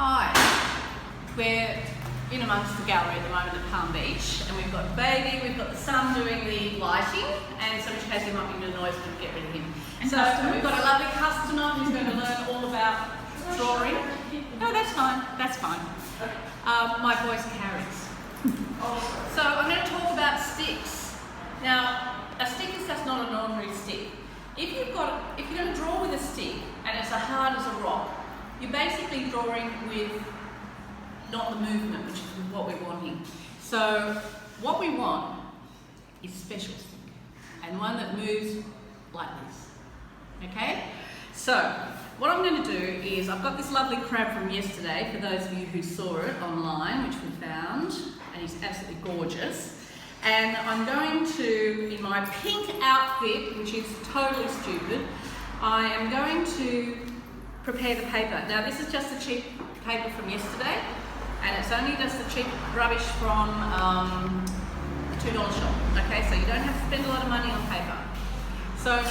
Hi, we're in amongst the gallery at the moment at Palm Beach, and we've got Baby, we've got the son doing the lighting, and so which has him up into the noise, we'll get rid of him. And so we've got a lovely customer who's going to learn all about drawing. No, that's fine, that's fine. My voice carries. So I'm going to talk about sticks. Now, a stick is just not an ordinary stick. If you're going to draw with a stick and it's as hard as a rock, you're basically drawing with not the movement, which is what we're wanting. So what we want is a special stick, and one that moves like this. Okay? So what I'm going to do is, I've got this lovely crab from yesterday, for those of you who saw it online, which we found, and he's absolutely gorgeous. And I'm going to, in my pink outfit, which is totally stupid, I am going to prepare the paper. Now this is just the cheap paper from yesterday, and it's only just the cheap rubbish from the $2 shop. Okay, so you don't have to spend a lot of money on paper. So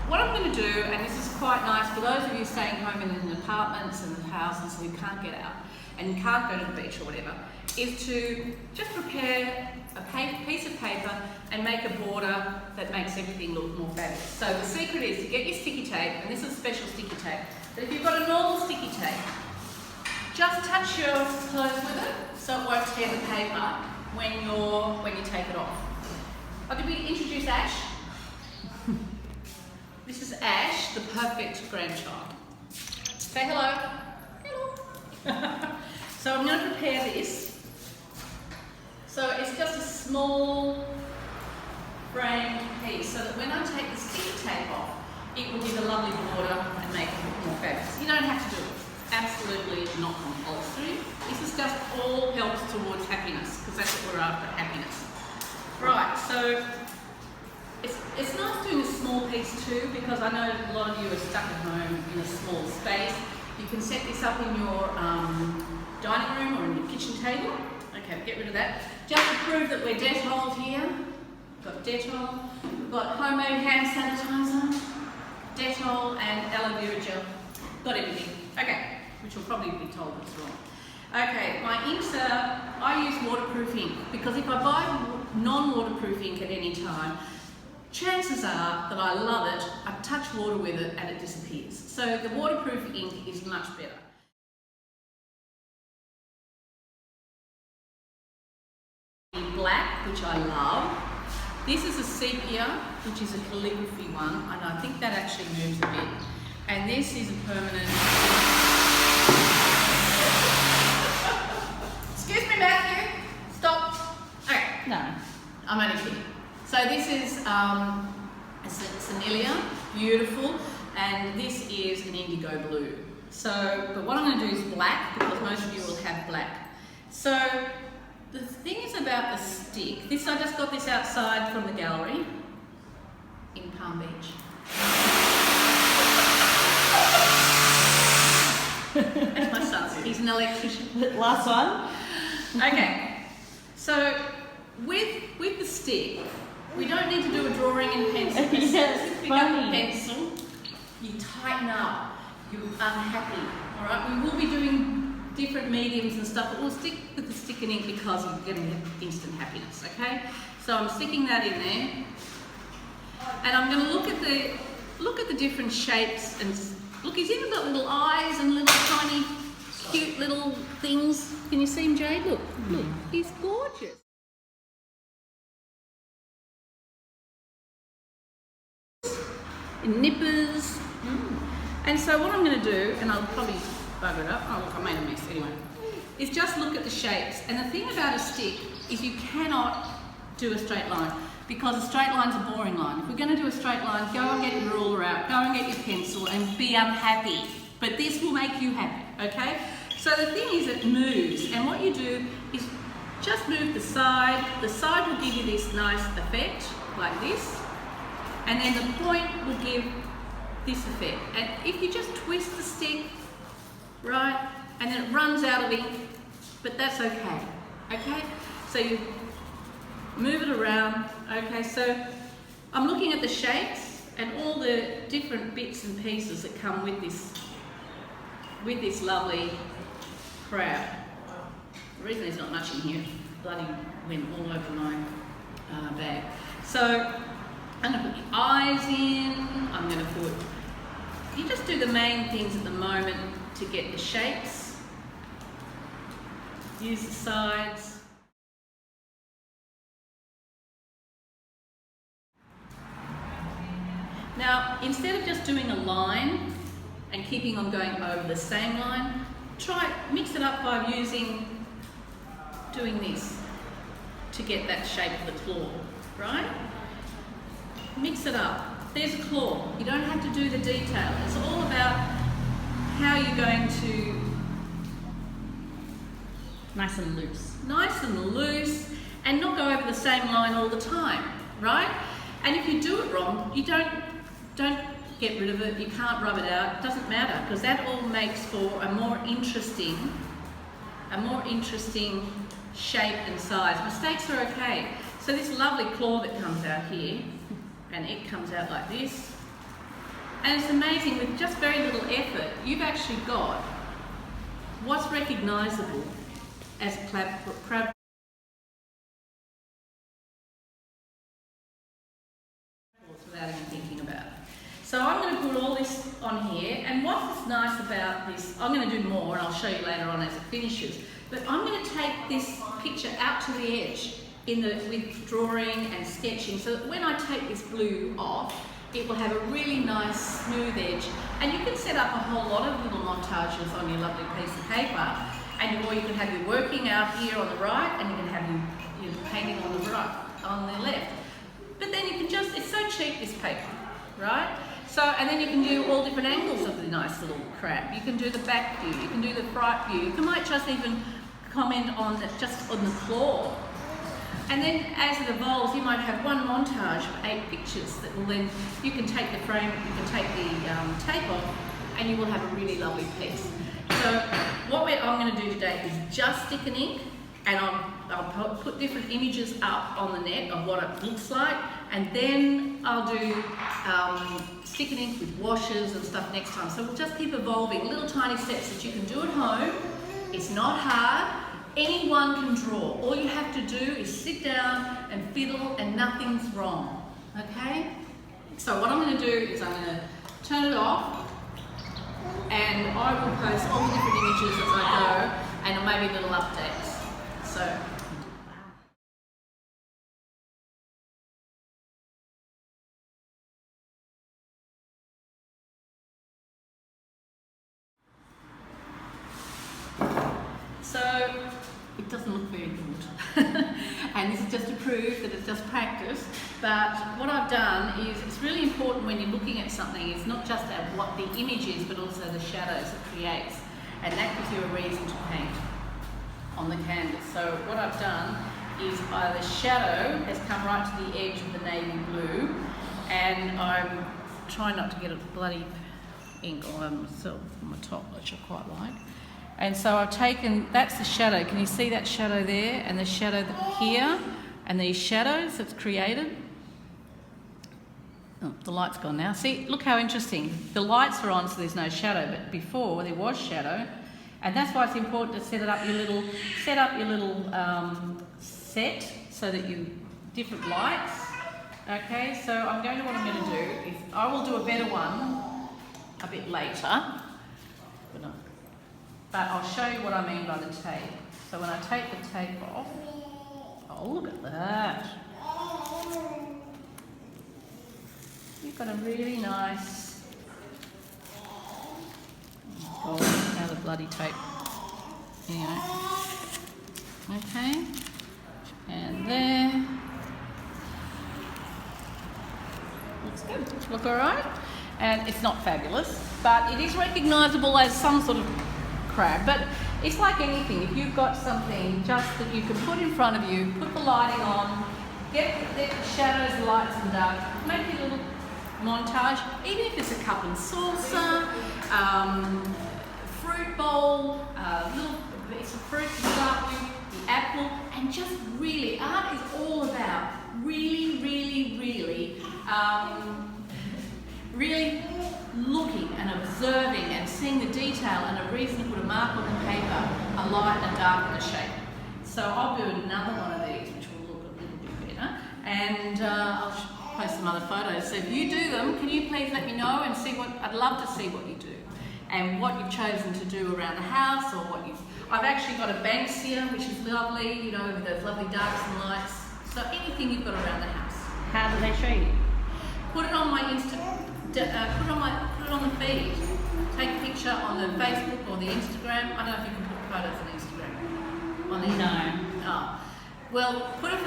what I'm going to do, and this is quite nice for those of you staying home in apartments and houses who can't get out and can't go to the beach or whatever, is to just prepare a piece of paper and make a border that makes everything look more fabulous. So the secret is to get your sticky tape, and this is special sticky tape, but if you've got a normal sticky tape, just touch your clothes with it so it won't tear the paper when you take it off. I'll give you to introduce Ash. This is Ash, the perfect grandchild. Say hello. Hello. So I'm going to prepare this. So it's just a small framed piece so that when I take the sticky tape off, it will give a lovely border and make it look more fabulous. You don't have to do it. Absolutely not compulsory. This is just all helps towards happiness, because that's what we're after, happiness. Right, so it's nice doing a small piece too, because I know a lot of you are stuck at home in a small space. You can set this up in your dining room or in your kitchen table. Okay, get rid of that. Just to prove that we're Dettol here. We've got Dettol, we've got homemade hand sanitizer, Dettol and aloe vera gel. Got everything. Okay, which will probably be told it's wrong. Okay, my inks are, I use waterproof ink, because if I buy non-waterproof ink at any time, chances are that I love it, I touch water with it and it disappears. So the waterproof ink is much better. Black, which I love. This is a sepia, which is a calligraphy one, and I think that actually moves a bit. And this is a permanent. Excuse me, Matthew. Stop. Okay. No, I'm only kidding. So this is Senilia, beautiful, and this is an indigo blue. So, but what I'm going to do is black, because most of you will have black. So the thing is about the stick. This, I just got this outside from the gallery in Palm Beach. That's my son. He's an electrician. Last one. Okay. So with the stick, we don't need to do a drawing in pencil. Yes, pick up a pencil, you tighten up, you're unhappy. All right. We will be doing different mediums and stuff, but we'll stick with the stick and ink because you're going to get instant happiness. Okay. So I'm sticking that in there, and I'm going to look at the different shapes and. Look, he's even got little eyes and little tiny, cute little things. Can you see him, Jade? Look, look, he's gorgeous. Nippers. And so what I'm going to do, and I'll probably bugger it up. Oh, look, I made a mess anyway. Is just look at the shapes. And the thing about a stick is you cannot do a straight line, because a straight line's a boring line. If we're going to do a straight line, go and get your ruler out, go and get your pencil and be unhappy. But this will make you happy, okay? So the thing is, it moves, and what you do is just move the side. The side will give you this nice effect, like this, and then the point will give this effect. And if you just twist the stick, right, and then it runs out of ink, but that's okay, okay? So you move it around. Okay, so I'm looking at the shapes and all the different bits and pieces that come with this lovely crab. The reason there's not much in here, it bloody went all over my bag. So I'm going to put the eyes in, I'm going to put, you just do the main things at the moment to get the shapes. Use the sides. Now, instead of just doing a line and keeping on going over the same line, mix it up by doing this to get that shape of the claw, right? Mix it up. There's a claw. You don't have to do the detail. It's all about how you're going to... Nice and loose. Nice and loose, and not go over the same line all the time, right? And if you do it wrong, you don't get rid of it, you can't rub it out, it doesn't matter, because that all makes for a more interesting shape and size. Mistakes are okay. So this lovely claw that comes out here, and it comes out like this, and it's amazing, with just very little effort, you've actually got what's recognisable as crab without even thinking about it. So I'm going to put all this on here, and what's nice about this, I'm going to do more and I'll show you later on as it finishes, but I'm going to take this picture out to the edge with drawing and sketching, so that when I take this blue off, it will have a really nice smooth edge, and you can set up a whole lot of little montages on your lovely piece of paper, or you can have your working out here on the right, and you can have your painting on the right, on the left. But then you can just, it's so cheap, this paper, right? So, and then you can do all different angles of the nice little crab. You can do the back view, you can do the front view, you might just even comment on just on the claw. And then as it evolves, you might have one montage of 8 pictures that will then, you can take the frame, you can take the tape off, and you will have a really lovely piece. So what I'm going to do today is just stick an ink, and I'll put different images up on the net of what it looks like, and then I'll do stick an ink with washes and stuff next time. So we'll just keep evolving, little tiny steps that you can do at home. It's not hard. Anyone can draw. All you have to do is sit down and fiddle, and nothing's wrong. Okay? So what I'm going to do is I'm going to turn it off, and I will post all the different images as I go, and maybe little updates. So. So it doesn't look very good. And this is just to prove that it's just practice. But what I've done is, it's really important when you're looking at something, it's not just at what the image is, but also the shadows it creates. And that gives you a reason to paint on the canvas. So what I've done is the shadow has come right to the edge of the navy blue, and I'm trying not to get a bloody ink on myself on the top, which I quite like. And so I've taken, that's the shadow. Can you see that shadow there, and the shadow here, and these shadows that's created? Oh, the light's gone now. See, look how interesting. The lights are on, so there's no shadow, but before there was shadow. And that's why it's important to set up your little set so that you different lights. Okay, so what I'm going to do is I will do a better one a bit later, but I'll show you what I mean by the tape. So when I take the tape off, oh, look at that. You've got a really nice, oh, now the bloody tape, anyway. Okay, and there. Looks good. Look all right? And it's not fabulous, but it is recognisable as some sort of crab. But it's like anything. If you've got something just that you can put in front of you, put the lighting on, get the shadows, the lights and dark, make a little montage, even if it's a cup and saucer, fruit bowl, little piece of fruit to start with, the apple, and just really, art is all about really looking and observing and seeing the detail, and a reason to put a mark on the paper, a light, a dark and a shape. So I'll do another one of these which will look a little bit better, and I'll post some other photos. So if you do them, can you please let me know and see what, I'd love to see what you do and what you've chosen to do around the house, or what you've, I've actually got a Banksia which is lovely, you know, with those lovely darks and lights. So anything you've got around the house. How do they show you? Put it on my put it on the feed. Take a picture on the Facebook or the Instagram. I don't know if you can put photos on Instagram. No. Oh. Well, put it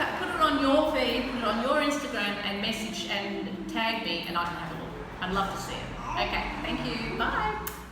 on your feed, put it on your Instagram and message and tag me and I can have a look. I'd love to see it. Okay, thank you. Bye.